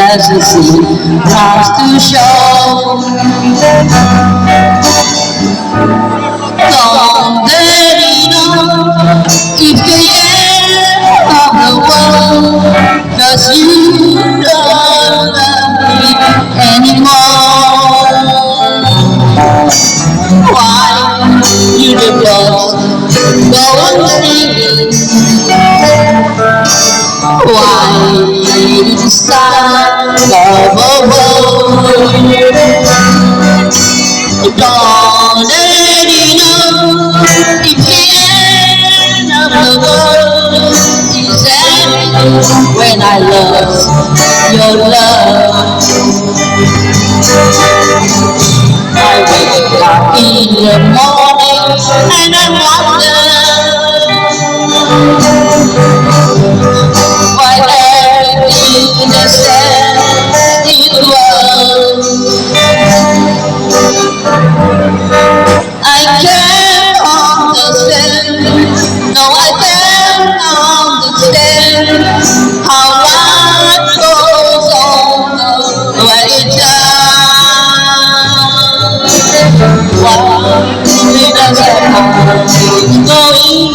as the sea comes to shore. Don't let it know it's the end of the world, 'cause you don't love me anymore. Why you divorce? Go on singing. Why you decide love over? Don't let it know it's the end of the world. It's ending when I lost your love. I wake up in the morning and I wonder why everything they said it was. I can't understand, no I can't understand how life goes on when it does. Why it doesn't have going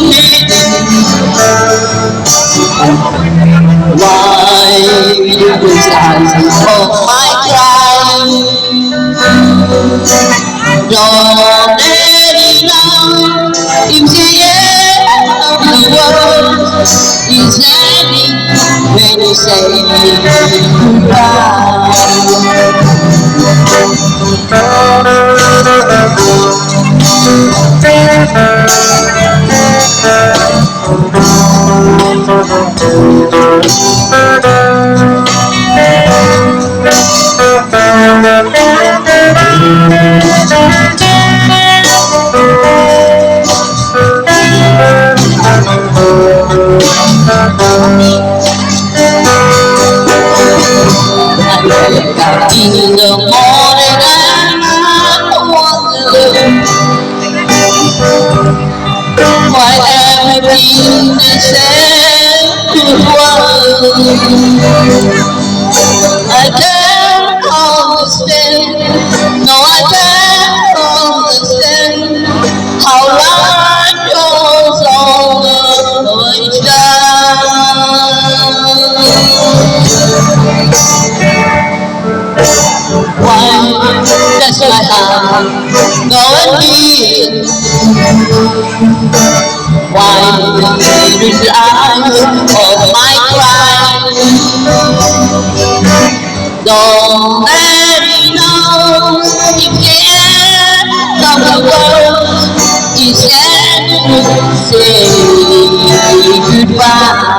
why you decide of my cry. Don't let it know it's the end of the world. It's ending when you say goodbye. In the morning and I wonder why everything they said could work. I can't understand, no I can't understand how life goes on each why does my heart go and beat? Why did the eyes of my cry? Don't let me know if the end of the world is ending. Say goodbye.